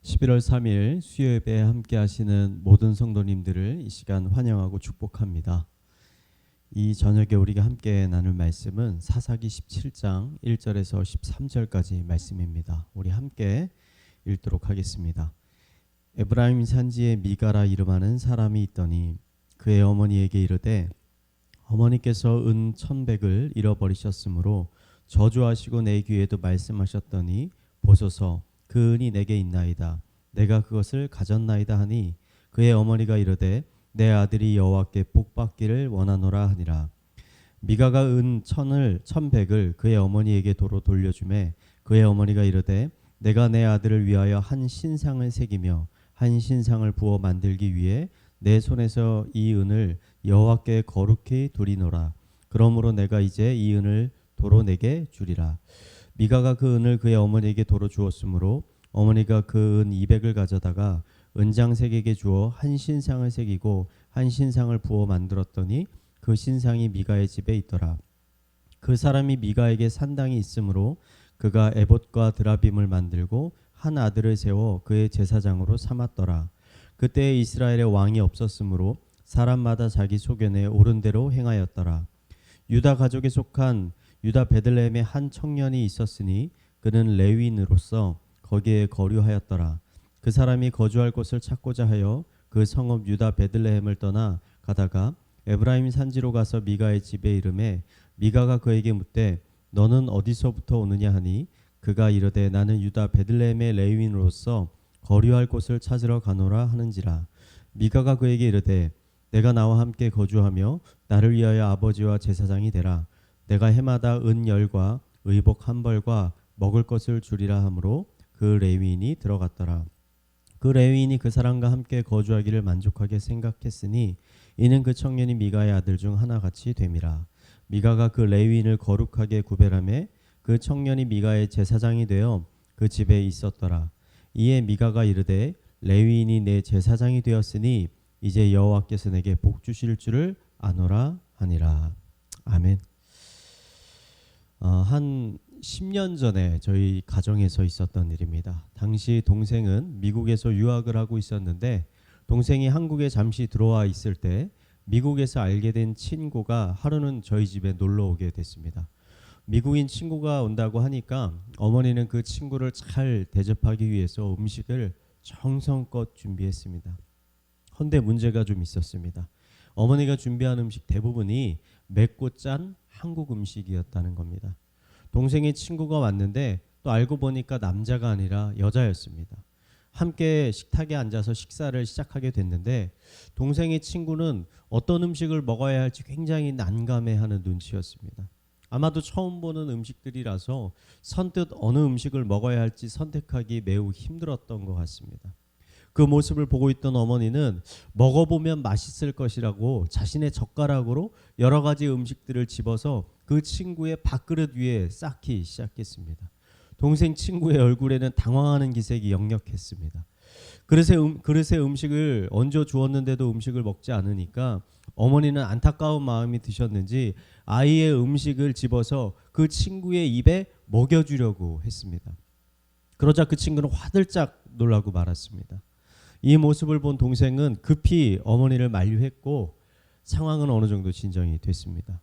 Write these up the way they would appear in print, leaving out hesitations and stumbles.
11월 3일 수요예배에 함께 하시는 모든 성도님들을 이 시간 환영하고 축복합니다. 이 저녁에 우리가 함께 나눌 말씀은 사사기 17장 1절에서 13절까지 말씀입니다. 우리 함께 읽도록 하겠습니다. 에브라임 산지에 미가라 이름하는 사람이 있더니 그의 어머니에게 이르되 어머니께서 은 1,100을 잃어버리셨으므로 저주하시고 내 귀에도 말씀하셨더니 보소서 그 은이 내게 있나이다. 내가 그것을 가졌나이다 하니 그의 어머니가 이르되 내 아들이 여호와께 복받기를 원하노라 하니라. 미가가 은 1,100을 그의 어머니에게 도로 돌려주매 그의 어머니가 이르되 내가 내 아들을 위하여 한 신상을 새기며 한 신상을 부어 만들기 위해 내 손에서 이 은을 여호와께 거룩히 두리노라. 그러므로 내가 이제 이 은을 도로 내게 주리라. 미가가 그 은을 그의 어머니에게 도로 주었으므로 어머니가 그 은 200을 가져다가 은장색에게 주어 한 신상을 새기고 한 신상을 부어 만들었더니 그 신상이 미가의 집에 있더라. 그 사람이 미가에게 산당이 있으므로 그가 에봇과 드라빔을 만들고 한 아들을 세워 그의 제사장으로 삼았더라. 그때 이스라엘의 왕이 없었으므로 사람마다 자기 소견에 옳은 대로 행하였더라. 유다 가족에 속한 유다 베들레헴에 한 청년이 있었으니 그는 레위인으로서 거기에 거류하였더라. 그 사람이 거주할 곳을 찾고자 하여 그 성읍 유다 베들레헴을 떠나 가다가 에브라임 산지로 가서 미가의 집에 이르매 미가가 그에게 묻되 너는 어디서부터 오느냐 하니 그가 이르되 나는 유다 베들레헴의 레위인으로서 거류할 곳을 찾으러 가노라 하는지라. 미가가 그에게 이르되 내가 나와 함께 거주하며 나를 위하여 아버지와 제사장이 되라. 내가 해마다 은 10과 의복 한 벌과 먹을 것을 주리라 하므로 그 레위인이 들어갔더라. 그 레위인이 그 사람과 함께 거주하기를 만족하게 생각했으니 이는 그 청년이 미가의 아들 중 하나같이 됨이라. 미가가 그 레위인을 거룩하게 구별하매 그 청년이 미가의 제사장이 되어 그 집에 있었더라. 이에 미가가 이르되 레위인이 내 제사장이 되었으니 이제 여호와께서 내게 복 주실 줄을 아노라 하니라. 아멘. 한 10년 전에 저희 가정에서 있었던 일입니다. 당시 동생은 미국에서 유학을 하고 있었는데 동생이 한국에 잠시 들어와 있을 때 미국에서 알게 된 친구가 하루는 저희 집에 놀러 오게 됐습니다. 미국인 친구가 온다고 하니까 어머니는 그 친구를 잘 대접하기 위해서 음식을 정성껏 준비했습니다. 헌데 문제가 좀 있었습니다. 어머니가 준비한 음식 대부분이 맵고 짠 한국 음식이었다는 겁니다. 동생의 친구가 왔는데 또 알고 보니까 남자가 아니라 여자였습니다. 함께 식탁에 앉아서 식사를 시작하게 됐는데 동생의 친구는 어떤 음식을 먹어야 할지 굉장히 난감해하는 눈치였습니다. 아마도 처음 보는 음식들이라서 선뜻 어느 음식을 먹어야 할지 선택하기 매우 힘들었던 것 같습니다. 그 모습을 보고 있던 어머니는 먹어보면 맛있을 것이라고 자신의 젓가락으로 여러 가지 음식들을 집어서 그 친구의 밥그릇 위에 쌓기 시작했습니다. 동생 친구의 얼굴에는 당황하는 기색이 역력했습니다. 그릇에 음식을 얹어 주었는데도 음식을 먹지 않으니까 어머니는 안타까운 마음이 드셨는지 아이의 음식을 집어서 그 친구의 입에 먹여주려고 했습니다. 그러자 그 친구는 화들짝 놀라고 말았습니다. 이 모습을 본 동생은 급히 어머니를 만류했고 상황은 어느 정도 진정이 됐습니다.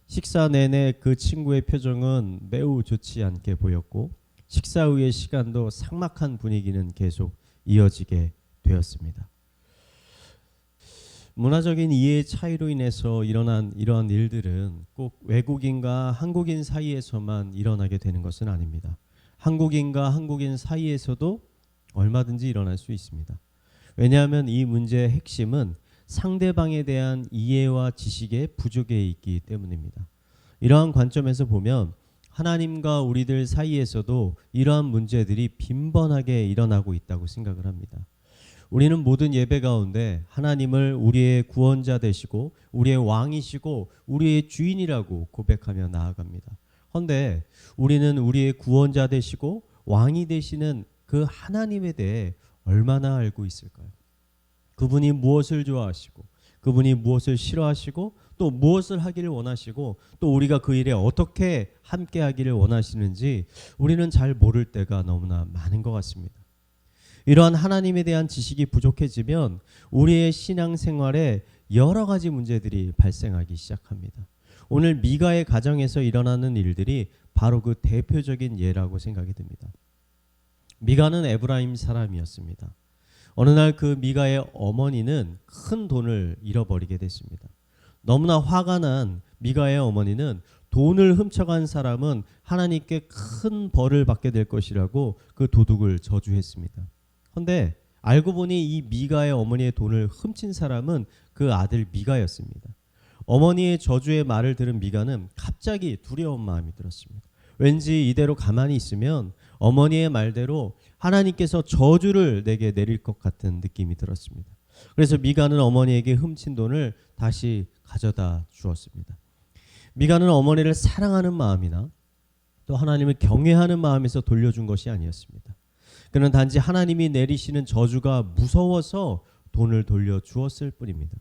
식사 내내 그 친구의 표정은 매우 좋지 않게 보였고 식사 후의 시간도 삭막한 분위기는 계속 이어지게 되었습니다. 문화적인 이해의 차이로 인해서 일어난 이러한 일들은 꼭 외국인과 한국인 사이에서만 일어나게 되는 것은 아닙니다. 한국인과 한국인 사이에서도 얼마든지 일어날 수 있습니다. 왜냐하면 이 문제의 핵심은 상대방에 대한 이해와 지식의 부족에 있기 때문입니다. 이러한 관점에서 보면 하나님과 우리들 사이에서도 이러한 문제들이 빈번하게 일어나고 있다고 생각을 합니다. 우리는 모든 예배 가운데 하나님을 우리의 구원자 되시고 우리의 왕이시고 우리의 주인이라고 고백하며 나아갑니다. 그런데 우리는 우리의 구원자 되시고 왕이 되시는 그 하나님에 대해 얼마나 알고 있을까요? 그분이 무엇을 좋아하시고 그분이 무엇을 싫어하시고 또 무엇을 하기를 원하시고 또 우리가 그 일에 어떻게 함께 하기를 원하시는지 우리는 잘 모를 때가 너무나 많은 것 같습니다. 이러한 하나님에 대한 지식이 부족해지면 우리의 신앙생활에 여러 가지 문제들이 발생하기 시작합니다. 오늘 미가의 가정에서 일어나는 일들이 바로 그 대표적인 예라고 생각이 듭니다. 미가는 에브라임 사람이었습니다. 어느 날 그 미가의 어머니는 큰 돈을 잃어버리게 됐습니다. 너무나 화가 난 미가의 어머니는 돈을 훔쳐간 사람은 하나님께 큰 벌을 받게 될 것이라고 그 도둑을 저주했습니다. 그런데 알고 보니 이 미가의 어머니의 돈을 훔친 사람은 그 아들 미가였습니다. 어머니의 저주의 말을 들은 미가는 갑자기 두려운 마음이 들었습니다. 왠지 이대로 가만히 있으면 어머니의 말대로 하나님께서 저주를 내게 내릴 것 같은 느낌이 들었습니다. 그래서 미가는 어머니에게 훔친 돈을 다시 가져다 주었습니다. 미가는 어머니를 사랑하는 마음이나 또 하나님을 경외하는 마음에서 돌려준 것이 아니었습니다. 그는 단지 하나님이 내리시는 저주가 무서워서 돈을 돌려주었을 뿐입니다.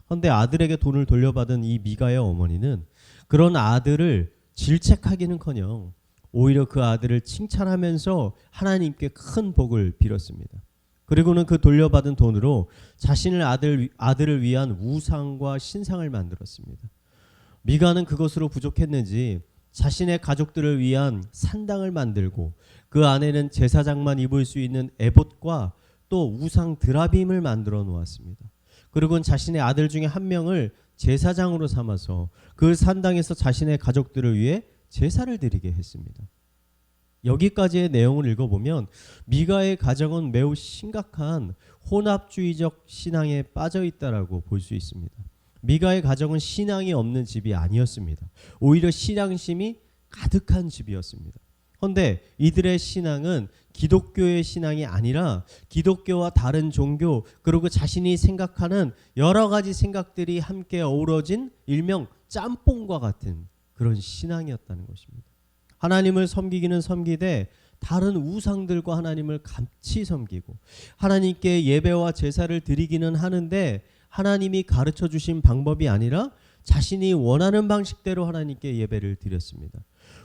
그런데 아들에게 돈을 돌려받은 이 미가의 어머니는 그런 아들을 질책하기는커녕 오히려 그 아들을 칭찬하면서 하나님께 큰 복을 빌었습니다. 그리고는 그 돌려받은 돈으로 자신의 아들을 위한 우상과 신상을 만들었습니다. 미가는 그것으로 부족했는지 자신의 가족들을 위한 산당을 만들고 그 안에는 제사장만 입을 수 있는 에봇과 또 우상 드라빔을 만들어 놓았습니다. 그리고는 자신의 아들 중에 한 명을 제사장으로 삼아서 그 산당에서 자신의 가족들을 위해 제사를 드리게 했습니다. 여기까지의 내용을 읽어보면 미가의 가정은 매우 심각한 혼합주의적 신앙에 빠져 있다라고 볼 수 있습니다. 미가의 가정은 신앙이 없는 집이 아니었습니다. 오히려 신앙심이 가득한 집이었습니다. 그런데 이들의 신앙은 기독교의 신앙이 아니라 기독교와 다른 종교 그리고 자신이 생각하는 여러 가지 생각들이 함께 어우러진 일명 짬뽕과 같은 그런 신앙이었다는 것입니다. 하나님을 섬기기는 섬기되 다른 우상들과 하나님을 같이 섬기고 하나님께 예배와 제사를 드리기는 하는데 하나님이 가르쳐 주신 방법이 아니라 자신이 원하는 방식대로 하나님께 예배를 드렸습니다.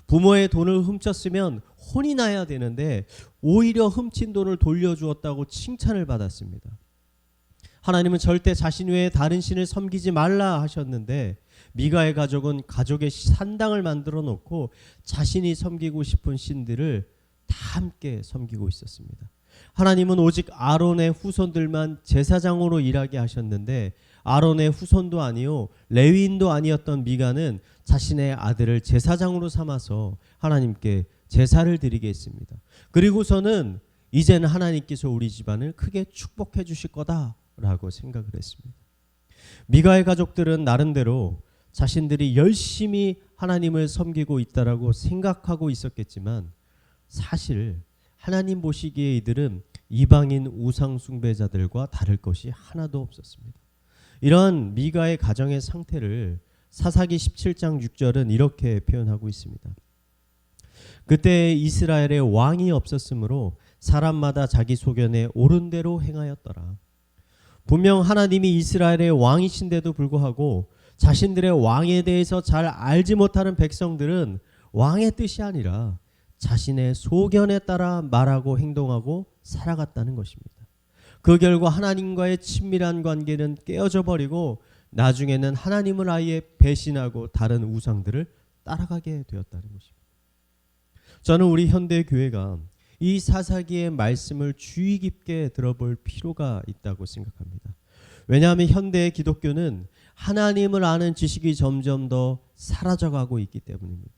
부모의 돈을 훔쳤으면 혼이 나야 되는데 오히려 훔친 돈을 돌려주었다고 칭찬을 받았습니다. 하나님은 절대 자신 외에 다른 신을 섬기지 말라 하셨는데 미가의 가족은 가족의 산당을 만들어 놓고 자신이 섬기고 싶은 신들을 다 함께 섬기고 있었습니다. 하나님은 오직 아론의 후손들만 제사장으로 일하게 하셨는데 아론의 후손도 아니요 레위인도 아니었던 미가는 자신의 아들을 제사장으로 삼아서 하나님께 제사를 드리게 했습니다. 그리고서는 이제는 하나님께서 우리 집안을 크게 축복해 주실 거다라고 생각을 했습니다. 미가의 가족들은 나름대로 자신들이 열심히 하나님을 섬기고 있다라고 생각하고 있었겠지만 사실 하나님 보시기에 이들은 이방인 우상 숭배자들과 다를 것이 하나도 없었습니다. 이런 미가의 가정의 상태를 사사기 17장 6절은 이렇게 표현하고 있습니다. 그때 이스라엘에 왕이 없었으므로 사람마다 자기 소견에 옳은 대로 행하였더라. 분명 하나님이 이스라엘의 왕이신데도 불구하고 자신들의 왕에 대해서 잘 알지 못하는 백성들은 왕의 뜻이 아니라 자신의 소견에 따라 말하고 행동하고 살아갔다는 것입니다. 그 결과 하나님과의 친밀한 관계는 깨어져 버리고 나중에는 하나님을 아예 배신하고 다른 우상들을 따라가게 되었다는 것입니다. 저는 우리 현대 교회가 이 사사기의 말씀을 주의 깊게 들어볼 필요가 있다고 생각합니다. 왜냐하면 현대의 기독교는 하나님을 아는 지식이 점점 더 사라져가고 있기 때문입니다.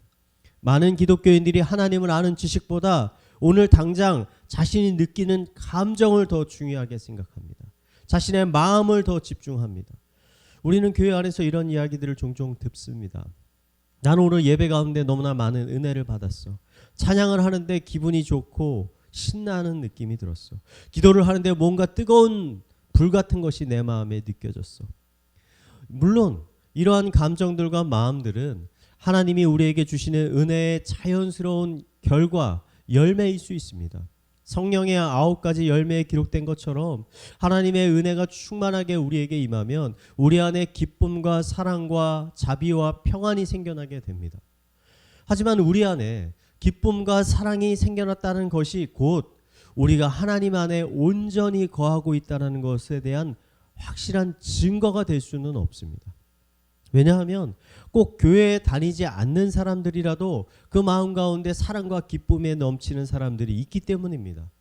많은 기독교인들이 하나님을 아는 지식보다 오늘 당장 자신이 느끼는 감정을 더 중요하게 생각합니다. 자신의 마음을 더 집중합니다. 우리는 교회 안에서 이런 이야기들을 종종 듣습니다. 나는 오늘 예배 가운데 너무나 많은 은혜를 받았어. 찬양을 하는데 기분이 좋고 신나는 느낌이 들었어. 기도를 하는데 뭔가 뜨거운 불 같은 것이 내 마음에 느껴졌어. 물론 이러한 감정들과 마음들은 하나님이 우리에게 주시는 은혜의 자연스러운 결과, 열매일 수 있습니다. 성령의 9가지 열매에 기록된 것처럼 하나님의 은혜가 충만하게 우리에게 임하면 우리 안에 기쁨과 사랑과 자비와 평안이 생겨나게 됩니다. 하지만 우리 안에 기쁨과 사랑이 생겨났다는 것이 곧 우리가 하나님 안에 온전히 거하고 있다는 것에 대한 확실한 증거가 될 수는 없습니다. 왜냐하면 꼭 교회에 다니지 않는 사람들이라도 그 마음 가운데 사랑과 기쁨에 넘치는 사람들이 있기 때문입니다.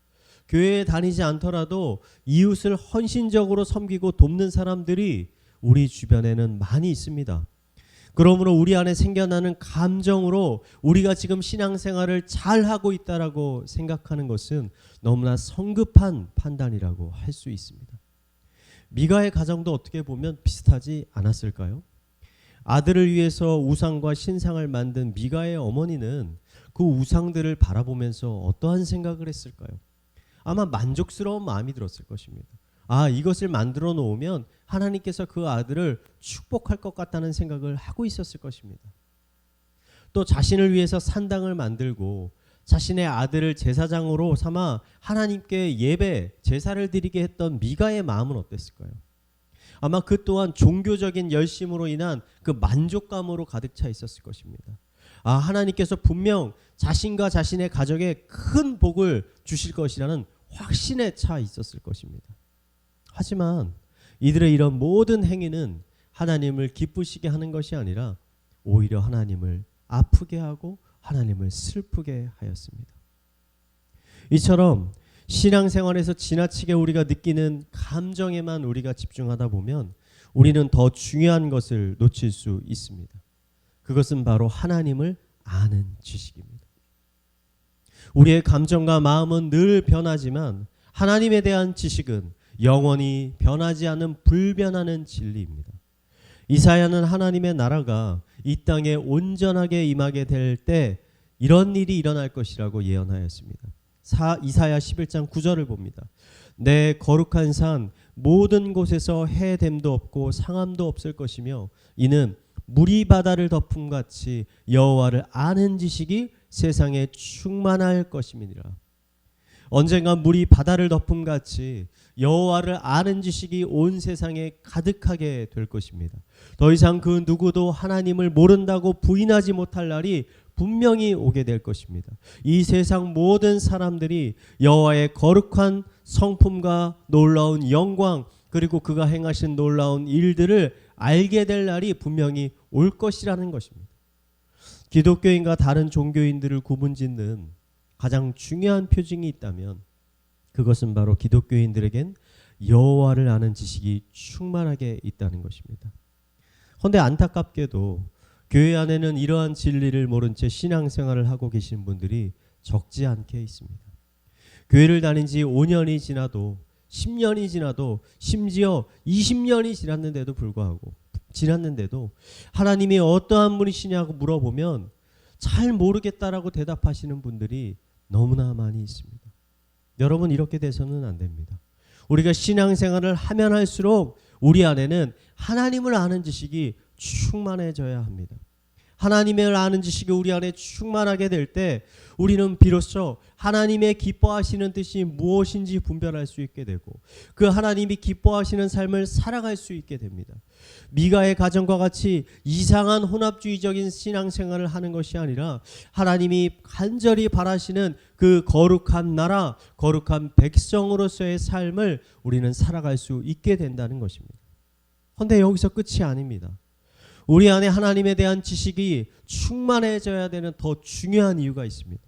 교회에 다니지 않더라도 이웃을 헌신적으로 섬기고 돕는 사람들이 우리 주변에는 많이 있습니다. 그러므로 우리 안에 생겨나는 감정으로 우리가 지금 신앙생활을 잘하고 있다라고 생각하는 것은 너무나 성급한 판단이라고 할 수 있습니다. 미가의 가정도 어떻게 보면 비슷하지 않았을까요? 아들을 위해서 우상과 신상을 만든 미가의 어머니는 그 우상들을 바라보면서 어떠한 생각을 했을까요? 아마 만족스러운 마음이 들었을 것입니다. 이것을 만들어 놓으면 하나님께서 그 아들을 축복할 것 같다는 생각을 하고 있었을 것입니다. 또 자신을 위해서 산당을 만들고 자신의 아들을 제사장으로 삼아 하나님께 예배, 제사를 드리게 했던 미가의 마음은 어땠을까요? 아마 그 또한 종교적인 열심으로 인한 그 만족감으로 가득 차 있었을 것입니다. 하나님께서 분명 자신과 자신의 가족에 큰 복을 주실 것이라는 확신에 차 있었을 것입니다. 하지만 이들의 이런 모든 행위는 하나님을 기쁘시게 하는 것이 아니라 오히려 하나님을 아프게 하고 하나님을 슬프게 하였습니다. 이처럼 신앙생활에서 지나치게 우리가 느끼는 감정에만 우리가 집중하다 보면 우리는 더 중요한 것을 놓칠 수 있습니다. 그것은 바로 하나님을 아는 지식입니다. 우리의 감정과 마음은 늘 변하지만 하나님에 대한 지식은 영원히 변하지 않은 불변하는 진리입니다. 이사야는 하나님의 나라가 이 땅에 온전하게 임하게 될 때 이런 일이 일어날 것이라고 예언하였습니다. 이사야 11장 9절을 봅니다. 내 거룩한 산 모든 곳에서 해됨도 없고 상함도 없을 것이며 이는 물이 바다를 덮음같이 여호와를 아는 지식이 세상에 충만할 것임이니라. 언젠가 물이 바다를 덮음같이 여호와를 아는 지식이 온 세상에 가득하게 될 것입니다. 더 이상 그 누구도 하나님을 모른다고 부인하지 못할 날이 분명히 오게 될 것입니다. 이 세상 모든 사람들이 여호와의 거룩한 성품과 놀라운 영광 그리고 그가 행하신 놀라운 일들을 알게 될 날이 분명히 올 것이라는 것입니다. 기독교인과 다른 종교인들을 구분짓는 가장 중요한 표징이 있다면 그것은 바로 기독교인들에겐 여호와를 아는 지식이 충만하게 있다는 것입니다. 그런데 안타깝게도 교회 안에는 이러한 진리를 모른 채 신앙생활을 하고 계신 분들이 적지 않게 있습니다. 교회를 다닌 지 5년이 지나도 10년이 지나도 심지어 20년이 지났는데도 하나님이 어떠한 분이시냐고 물어보면 잘 모르겠다라고 대답하시는 분들이 너무나 많이 있습니다. 여러분, 이렇게 돼서는 안 됩니다. 우리가 신앙생활을 하면 할수록 우리 안에는 하나님을 아는 지식이 충만해져야 합니다. 하나님을 아는 지식이 우리 안에 충만하게 될 때 우리는 비로소 하나님의 기뻐하시는 뜻이 무엇인지 분별할 수 있게 되고 그 하나님이 기뻐하시는 삶을 살아갈 수 있게 됩니다. 미가의 가정과 같이 이상한 혼합주의적인 신앙생활을 하는 것이 아니라 하나님이 간절히 바라시는 그 거룩한 나라, 거룩한 백성으로서의 삶을 우리는 살아갈 수 있게 된다는 것입니다. 그런데 여기서 끝이 아닙니다. 우리 안에 하나님에 대한 지식이 충만해져야 되는 더 중요한 이유가 있습니다.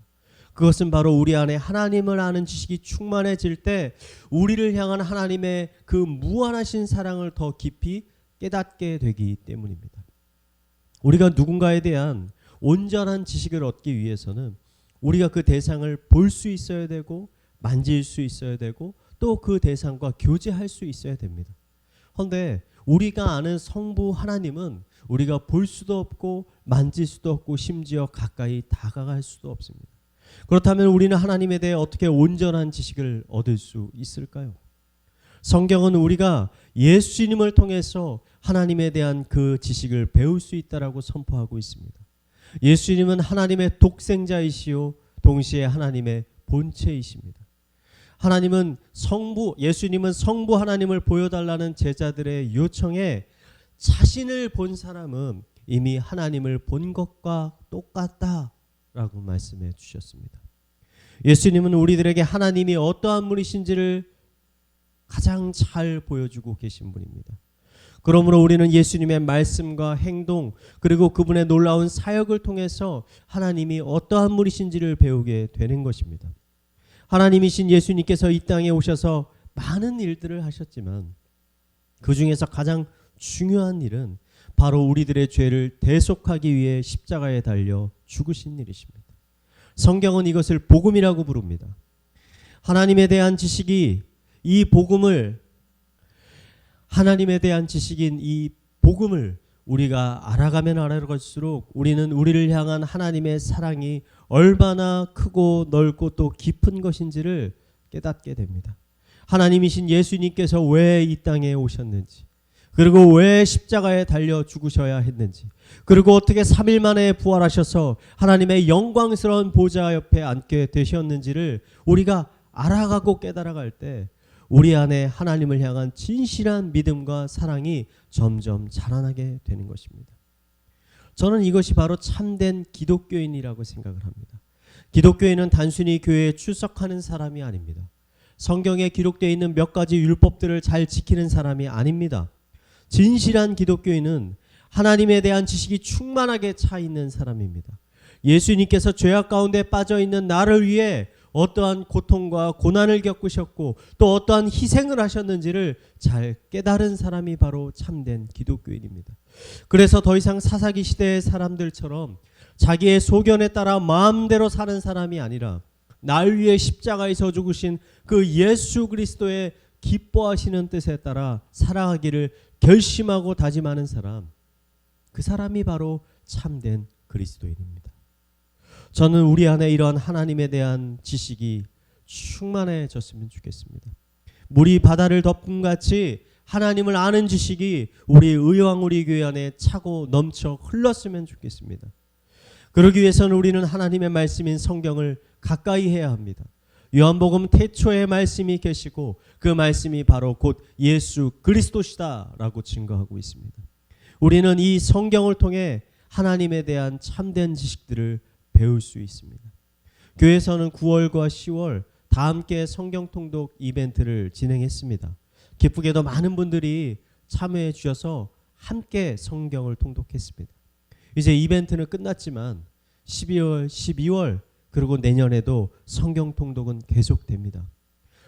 그것은 바로 우리 안에 하나님을 아는 지식이 충만해질 때 우리를 향한 하나님의 그 무한하신 사랑을 더 깊이 깨닫게 되기 때문입니다. 우리가 누군가에 대한 온전한 지식을 얻기 위해서는 우리가 그 대상을 볼 수 있어야 되고 만질 수 있어야 되고 또 그 대상과 교제할 수 있어야 됩니다. 그런데 우리가 아는 성부 하나님은 우리가 볼 수도 없고 만질 수도 없고 심지어 가까이 다가갈 수도 없습니다. 그렇다면 우리는 하나님에 대해 어떻게 온전한 지식을 얻을 수 있을까요? 성경은 우리가 예수님을 통해서 하나님에 대한 그 지식을 배울 수 있다라고 선포하고 있습니다. 예수님은 하나님의 독생자이시요 동시에 하나님의 본체이십니다. 예수님은 성부 하나님을 보여달라는 제자들의 요청에 자신을 본 사람은 이미 하나님을 본 것과 똑같다라고 말씀해 주셨습니다. 예수님은 우리들에게 하나님이 어떠한 분이신지를 가장 잘 보여주고 계신 분입니다. 그러므로 우리는 예수님의 말씀과 행동 그리고 그분의 놀라운 사역을 통해서 하나님이 어떠한 분이신지를 배우게 되는 것입니다. 하나님이신 예수님께서 이 땅에 오셔서 많은 일들을 하셨지만 그 중에서 가장 중요한 일은 바로 우리들의 죄를 대속하기 위해 십자가에 달려 죽으신 일이십니다. 성경은 이것을 복음이라고 부릅니다. 하나님에 대한 지식이 이 복음을 하나님에 대한 지식인 이 복음을 우리가 알아가면 알아갈수록 우리는 우리를 향한 하나님의 사랑이 얼마나 크고 넓고 또 깊은 것인지를 깨닫게 됩니다. 하나님이신 예수님께서 왜 이 땅에 오셨는지, 그리고 왜 십자가에 달려 죽으셔야 했는지, 그리고 어떻게 3일 만에 부활하셔서 하나님의 영광스러운 보좌 옆에 앉게 되셨는지를 우리가 알아가고 깨달아갈 때 우리 안에 하나님을 향한 진실한 믿음과 사랑이 점점 자라나게 되는 것입니다. 저는 이것이 바로 참된 기독교인이라고 생각을 합니다. 기독교인은 단순히 교회에 출석하는 사람이 아닙니다. 성경에 기록되어 있는 몇 가지 율법들을 잘 지키는 사람이 아닙니다. 진실한 기독교인은 하나님에 대한 지식이 충만하게 차 있는 사람입니다. 예수님께서 죄악 가운데 빠져 있는 나를 위해 어떠한 고통과 고난을 겪으셨고 또 어떠한 희생을 하셨는지를 잘 깨달은 사람이 바로 참된 기독교인입니다. 그래서 더 이상 사사기 시대의 사람들처럼 자기의 소견에 따라 마음대로 사는 사람이 아니라 날 위해 십자가에서 죽으신 그 예수 그리스도의 기뻐하시는 뜻에 따라 살아가기를 결심하고 다짐하는 사람, 그 사람이 바로 참된 그리스도인입니다. 저는 우리 안에 이러한 하나님에 대한 지식이 충만해졌으면 좋겠습니다. 물이 바다를 덮음같이 하나님을 아는 지식이 우리 의왕 우리 교회 안에 차고 넘쳐 흘렀으면 좋겠습니다. 그러기 위해서는 우리는 하나님의 말씀인 성경을 가까이 해야 합니다. 요한복음 태초에 말씀이 계시고 그 말씀이 바로 곧 예수 그리스도시다라고 증거하고 있습니다. 우리는 이 성경을 통해 하나님에 대한 참된 지식들을 배울 수 있습니다. 교회에서는 9월과 10월 다 함께 성경 통독 이벤트를 진행했습니다. 기쁘게도 많은 분들이 참여해 주셔서 함께 성경을 통독했습니다. 이제 이벤트는 끝났지만 12월, 12월 그리고 내년에도 성경 통독은 계속됩니다.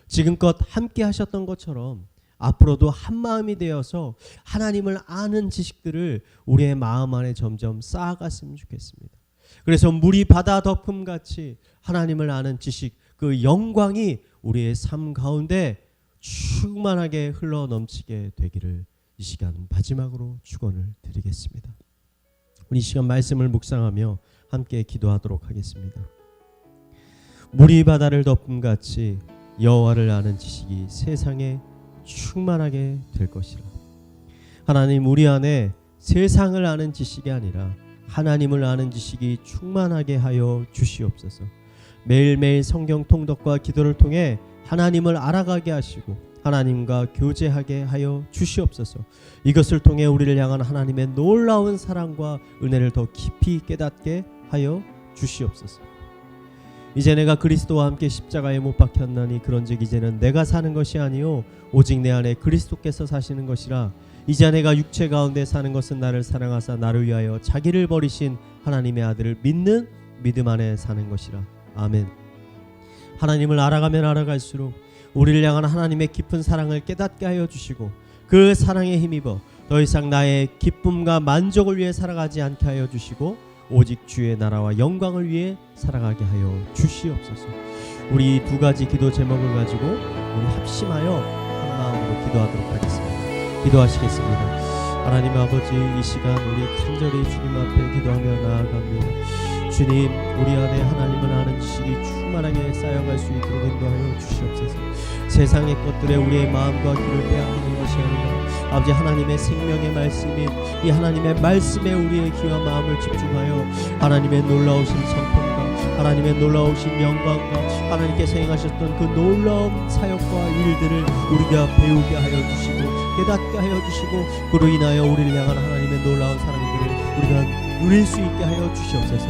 지금껏 함께 하셨던 것처럼 앞으로도 한마음이 되어서 하나님을 아는 지식들을 우리의 마음 안에 점점 쌓아갔으면 좋겠습니다. 그래서 물이 바다 덮음같이 하나님을 아는 지식, 그 영광이 우리의 삶 가운데 충만하게 흘러넘치게 되기를 이 시간 마지막으로 축원을 드리겠습니다. 우리 이 시간 말씀을 묵상하며 함께 기도하도록 하겠습니다. 물이 바다를 덮음같이 여호와를 아는 지식이 세상에 충만하게 될 것이라. 하나님, 우리 안에 세상을 아는 지식이 아니라 하나님을 아는 지식이 충만하게 하여 주시옵소서. 매일매일 성경 통독과 기도를 통해 하나님을 알아가게 하시고 하나님과 교제하게 하여 주시옵소서. 이것을 통해 우리를 향한 하나님의 놀라운 사랑과 은혜를 더 깊이 깨닫게 하여 주시옵소서. 이제 내가 그리스도와 함께 십자가에 못 박혔나니 그런즉 이제는 내가 사는 것이 아니요 오직 내 안에 그리스도께서 사시는 것이라. 이제 내가 육체 가운데 사는 것은 나를 사랑하사 나를 위하여 자기를 버리신 하나님의 아들을 믿는 믿음 안에 사는 것이라. 아멘. 하나님을 알아가면 알아갈수록 우리를 향한 하나님의 깊은 사랑을 깨닫게 하여 주시고 그 사랑에 힘입어 더 이상 나의 기쁨과 만족을 위해 살아가지 않게 하여 주시고 오직 주의 나라와 영광을 위해 살아가게 하여 주시옵소서. 우리 두 가지 기도 제목을 가지고 우리 합심하여 한 마음으로 기도하도록 하겠습니다. 기도하시겠습니다. 하나님 아버지, 이 시간 우리 간절히 주님 앞에 기도하며 나아갑니다. 주님, 우리 안에 하나님을 아는 지식이 충만하게 쌓여갈 수 있도록 인도하여 주시옵소서. 세상의 것들에 우리의 마음과 귀를 빼앗기는 것이 아니라 아버지 하나님의 생명의 말씀인 이 하나님의 말씀에 우리의 귀와 마음을 집중하여 하나님의 놀라우신 성품과 하나님의 놀라우신 영광과 하나님께서 행하셨던 그 놀라운 사역과 일들을 우리가 배우게 하여 주시고 깨닫게 하여 주시고 그로 인하여 우리를 향한 하나님의 놀라운 사랑들을 우리가 누릴 수 있게 하여 주시옵소서.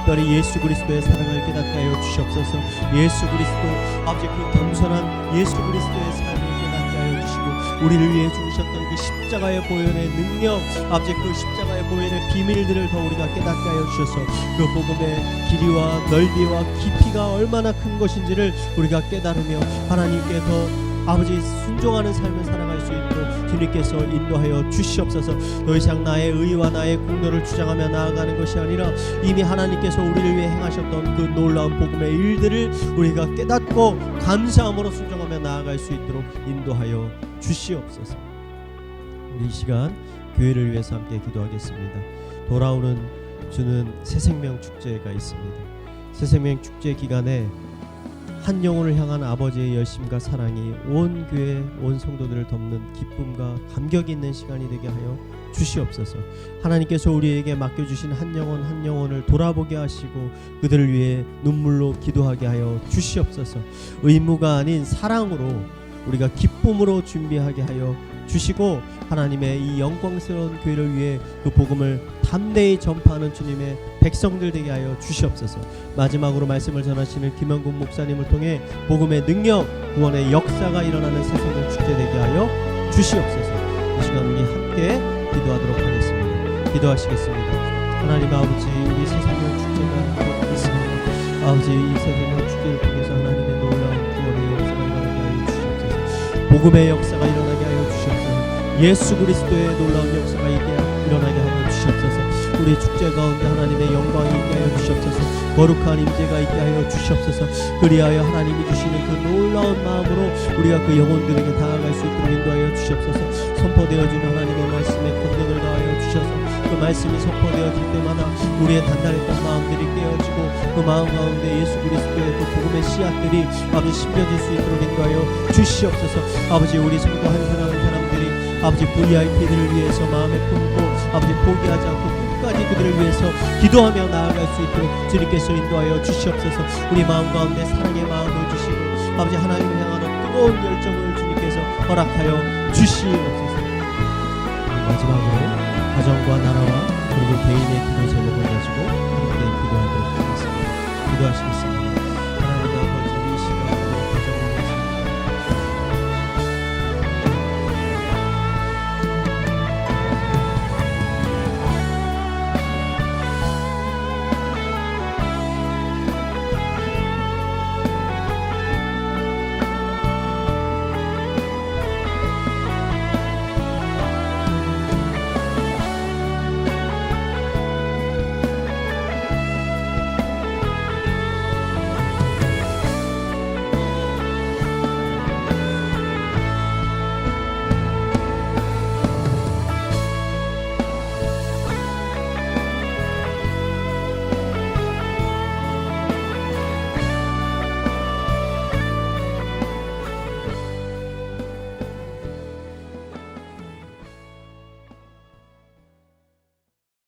특별히 예수 그리스도의 사랑을 깨닫게 하여 주시옵소서. 예수 그리스도 아버지 그 겸손한 예수 그리스도의 삶을 깨닫게 하여 주시고 우리를 위해 죽으셨던 그 십자가의 보혈의 능력 아버지 그 십자가의 보혈의 비밀들을 더 우리가 깨닫게 하여 주셔서 그 복음의 길이와 넓이와 깊이가 얼마나 큰 것인지를 우리가 깨달으며 하나님께 더 아버지 순종하는 삶을 살아갈 수 있도록 주님께서 인도하여 주시옵소서. 더 이상 나의 의와 나의 공로를 주장하며 나아가는 것이 아니라 이미 하나님께서 우리를 위해 행하셨던 그 놀라운 복음의 일들을 우리가 깨닫고 감사함으로 순종하며 나아갈 수 있도록 인도하여 주시옵소서. 우리 이 시간 교회를 위해서 함께 기도하겠습니다. 돌아오는 주는 새생명 축제가 있습니다. 새생명 축제 기간에 한 영혼을 향한 아버지의 열심과 사랑이 온 교회 온 성도들을 덮는 기쁨과 감격이 있는 시간이 되게 하여 주시옵소서. 하나님께서 우리에게 맡겨주신 한 영혼 한 영혼을 돌아보게 하시고 그들을 위해 눈물로 기도하게 하여 주시옵소서. 의무가 아닌 사랑으로 우리가 기쁨으로 준비하게 하여 주시고 하나님의 이 영광스러운 교회를 위해 그 복음을 담대히 전파하는 주님의 백성들 되게 하여 주시옵소서. 마지막으로 말씀을 전하시는 김영국 목사님을 통해 복음의 능력, 구원의 역사가 일어나는 새생명 축제 되게 하여 주시옵소서. 이 시간 우리 함께 기도하도록 하겠습니다. 기도하시겠습니다. 하나님 아버지, 우리 새생명 축제가 곧 있습니다. 아버지, 이 새생명 축제를 통해서 하나님의 놀라운 구원의 역사가 일어나게 하여 주시옵소서. 복음의 역사가 일어나게 하여 주시옵소서. 예수 그리스도의 놀라운 역사가 일어나게 하여 주시옵소서. 우리 축제 가운데 하나님의 영광이 있게 하여 주시옵소서. 거룩한 임재가 있게 하여 주시옵소서. 그리하여 하나님이 주시는 그 놀라운 마음으로 우리가 그 영혼들에게 다가갈 수 있도록 인도하여 주시옵소서. 선포되어지는 하나님의 말씀에 권능을 더하여 주셔서 그 말씀이 선포되어질 때마다 우리의 단단했던 마음들이 깨어지고 그 마음 가운데 예수 그리스도의 그 복음의 씨앗들이 아버지 심겨질 수 있도록 인도하여 주시옵소서. 아버지, 우리 성도 한 사람 한 사람들이 아버지 VIP들을 위해서 마음에 품고 아버지 포기하지 않고 끝까지 그들을 위해서 기도하며 나아갈 수 있도록 주님께서 인도하여 주시옵소서. 우리 마음 가운데 사랑의 마음을 주시고 아버지 하나님을 향하는 뜨거운 열정을 주님께서 허락하여 주시옵소서. 마지막으로 가정과 나라와 그리고 개인의 기도 제목을 가지고 함께 기도하도록 하겠습니다. 기도하시겠습니다.